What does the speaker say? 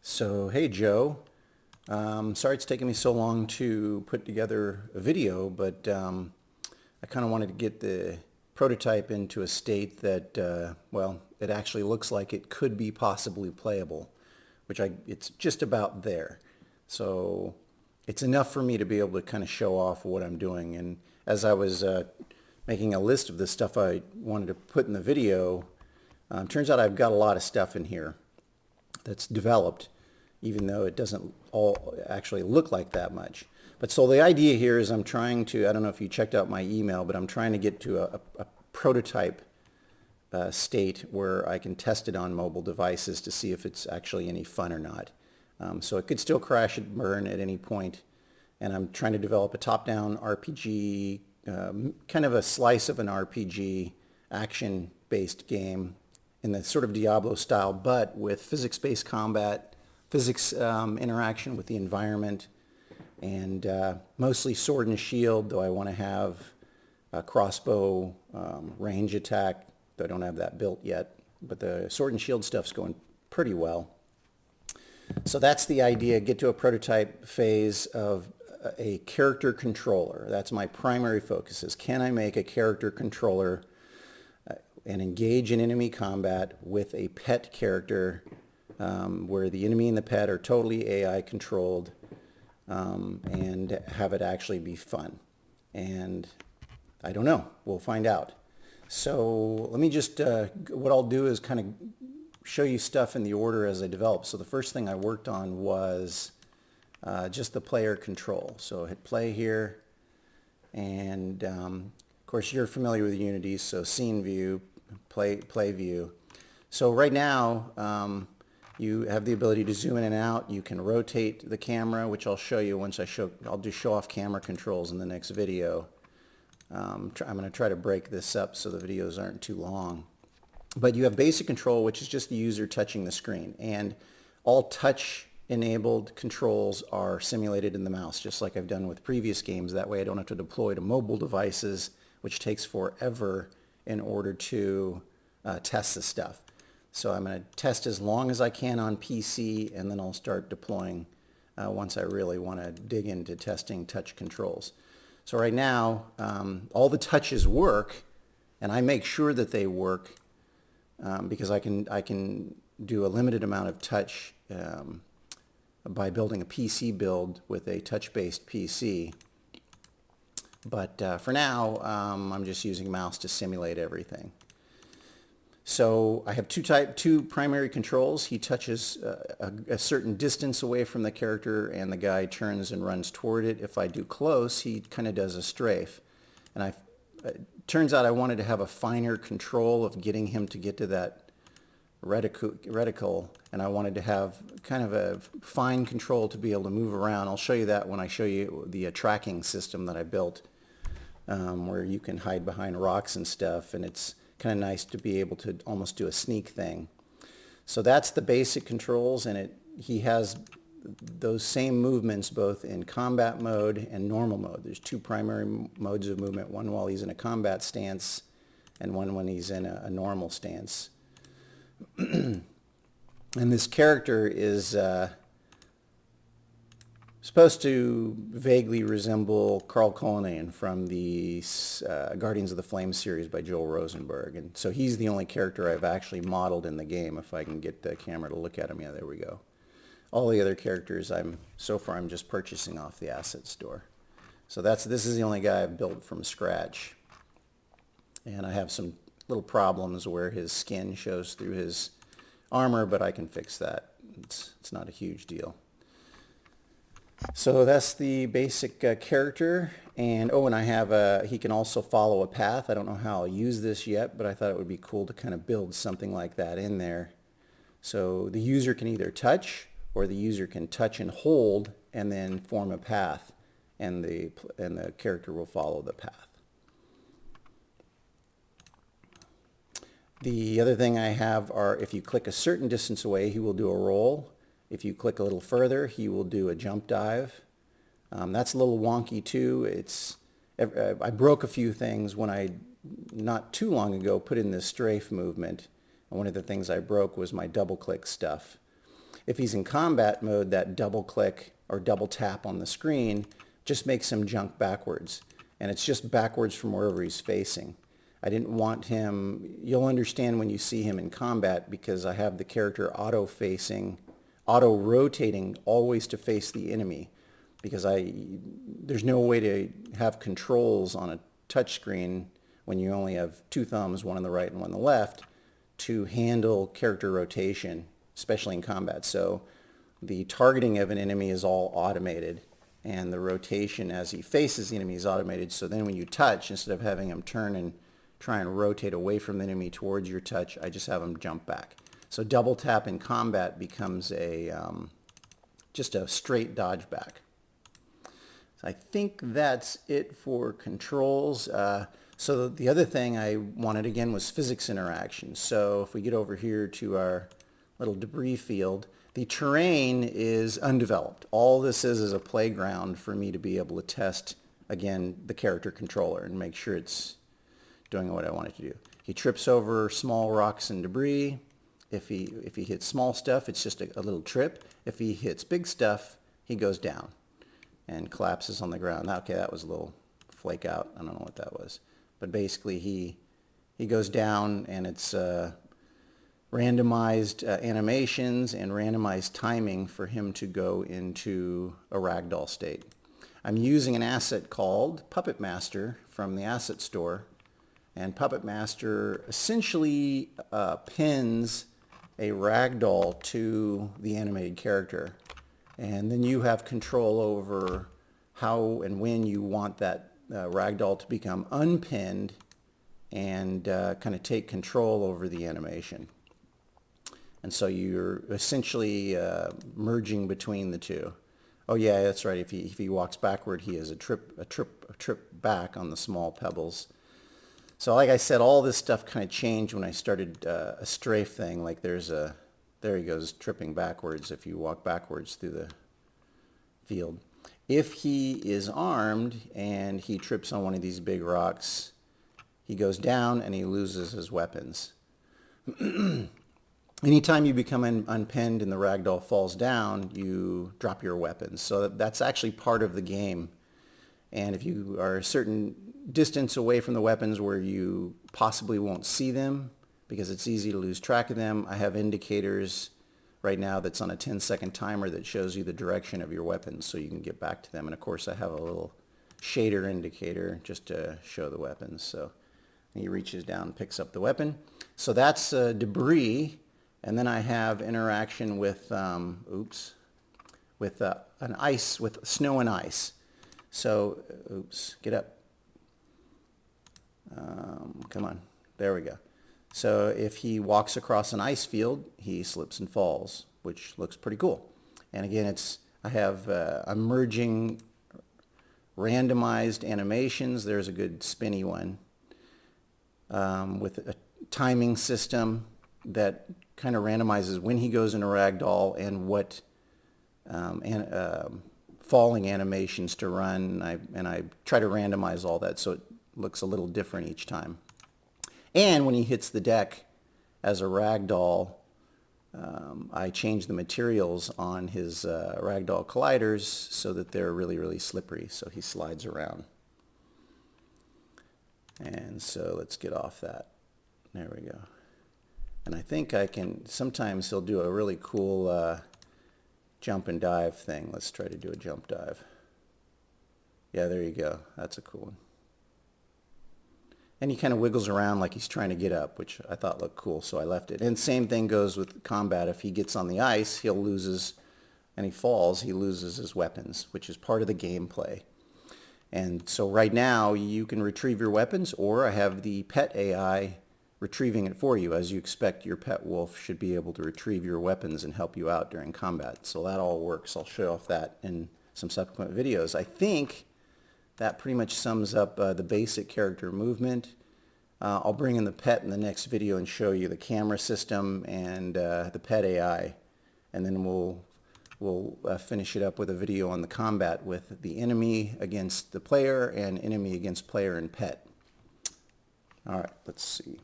So, hey Joe, sorry it's taken me so long to put together a video, but I kind of wanted to get the prototype into a state that, well, it actually looks like it could be possibly playable, it's just about there. So it's enough for me to be able to kind of show off what I'm doing. And as I was making a list of the stuff I wanted to put in the video, turns out I've got a lot of stuff in here that's developed, even though it doesn't all actually look like that much. But so the idea here is I'm trying to, I don't know if you checked out my email, but I'm trying to get to a prototype state where I can test it on mobile devices to see if it's actually any fun or not. So it could still crash and burn at any point. And I'm trying to develop a top-down RPG, kind of a slice of an RPG action-based game in the sort of Diablo style, but with physics-based combat, physics interaction with the environment, and mostly sword and shield, though I want to have a crossbow range attack, though I don't have that built yet. But the sword and shield stuff's going pretty well. So that's the idea, get to a prototype phase of a character controller. That's my primary focus, is can I make a character controller and engage in enemy combat with a pet character where the enemy and the pet are totally AI controlled, and have it actually be fun. And I don't know, we'll find out. So let me just, what I'll do is kind of show you stuff in the order as I develop. So the first thing I worked on was just the player control. So hit play here, and of course you're familiar with Unity, so scene view, play view. So right now you have the ability to zoom in and out. You can rotate the camera, which I'll show you once I'll do show off camera controls in the next video. I'm going to try to break this up so the videos aren't too long. But you have basic control, which is just the user touching the screen, and all touch enabled controls are simulated in the mouse, just like I've done with previous games. That way I don't have to deploy to mobile devices, which takes forever in order to test the stuff. So I'm going to test as long as I can on PC, and then I'll start deploying once I really want to dig into testing touch controls. So right now all the touches work, and I make sure that they work because I can do a limited amount of touch by building a PC build with a touch-based PC. But for now, I'm just using mouse to simulate everything. So I have two primary controls. He touches a certain distance away from the character, and the guy turns and runs toward it. If I do close, he kind of does a strafe. And it turns out I wanted to have a finer control of getting him to get to that reticle, and I wanted to have kind of a fine control to be able to move around. I'll show you that when I show you the tracking system that I built, where you can hide behind rocks and stuff, and it's kind of nice to be able to almost do a sneak thing. So that's the basic controls, and he has those same movements both in combat mode and normal mode. There's two primary modes of movement, one while he's in a combat stance and one when he's in a normal stance. And this character is supposed to vaguely resemble Carl Conan from the Guardians of the Flame series by Joel Rosenberg. And so he's the only character I've actually modeled in the game, if I can get the camera to look at him. Yeah, there we go. All the other characters so far I'm just purchasing off the asset store. So this is the only guy I've built from scratch. And I have some little problems where his skin shows through his armor, but I can fix that. It's not a huge deal. So that's the basic character, and I have he can also follow a path. I don't know how I'll use this yet, but I thought it would be cool to kind of build something like that in there. So the user can either touch, or the user can touch and hold and then form a path, and the character will follow the path. The other thing I have are, if you click a certain distance away, he will do a roll. If you click a little further, he will do a jump dive. That's a little wonky too. I broke a few things when I, not too long ago, put in this strafe movement. And one of the things I broke was my double click stuff. If he's in combat mode, that double click or double tap on the screen just makes him jump backwards. And it's just backwards from wherever he's facing. I didn't want him, you'll understand when you see him in combat because I have the character auto-facing, auto-rotating always to face the enemy, because there's no way to have controls on a touchscreen when you only have two thumbs, one on the right and one on the left, to handle character rotation, especially in combat. So the targeting of an enemy is all automated, and the rotation as he faces the enemy is automated. So then when you touch, instead of having him turn and try and rotate away from the enemy towards your touch, I just have him jump back. So double tap in combat becomes just a straight dodge back. So I think that's it for controls. So the other thing I wanted again was physics interaction. So if we get over here to our little debris field, the terrain is undeveloped. All this is a playground for me to be able to test, again, the character controller and make sure it's doing what I want it to do. He trips over small rocks and debris. If he hits small stuff, it's just a little trip. If he hits big stuff, he goes down and collapses on the ground. Okay, that was a little flake out. I don't know what that was. But basically he goes down, and it's randomized animations and randomized timing for him to go into a ragdoll state. I'm using an asset called Puppet Master from the asset store, and Puppet Master essentially pins a ragdoll to the animated character, and then you have control over how and when you want that ragdoll to become unpinned and kind of take control over the animation. And so you're essentially merging between the two. Oh yeah, that's right. If he walks backward, he has a trip back on the small pebbles. So like I said, all this stuff kind of changed when I started a strafe thing. Like there he goes tripping backwards if you walk backwards through the field. If he is armed and he trips on one of these big rocks, he goes down and he loses his weapons. Anytime you become unpinned and the ragdoll falls down, you drop your weapons. So that's actually part of the game. And if you are a certain distance away from the weapons where you possibly won't see them because it's easy to lose track of them, I have indicators right now that's on a 10-second timer that shows you the direction of your weapons so you can get back to them. And of course I have a little shader indicator just to show the weapons. So he reaches down and picks up the weapon. So that's debris. And then I have interaction with with snow and ice. So, get up. Come on, there we go. So if he walks across an ice field, he slips and falls, which looks pretty cool. And again, I'm merging randomized animations. There's a good spinny one with a timing system that kind of randomizes when he goes in a ragdoll and what falling animations to run. And I try to randomize all that so it looks a little different each time. And when he hits the deck as a ragdoll, I change the materials on his ragdoll colliders so that they're really, really slippery, so he slides around. And so let's get off that. There we go. And I think I can, sometimes he'll do a really cool jump and dive thing. Let's try to do a jump dive. Yeah, there you go. That's a cool one. And he kind of wiggles around like he's trying to get up, which I thought looked cool, so I left it. And same thing goes with combat. If he gets on the ice, he'll lose his, and he falls, he loses his weapons, which is part of the gameplay. And so right now, you can retrieve your weapons, or I have the pet AI retrieving it for you. As you expect, your pet wolf should be able to retrieve your weapons and help you out during combat. So that all works. I'll show off that in some subsequent videos. I think that pretty much sums up the basic character movement. I'll bring in the pet in the next video and show you the camera system and the pet AI. And then we'll finish it up with a video on the combat with the enemy against the player and enemy against player and pet. All right, let's see.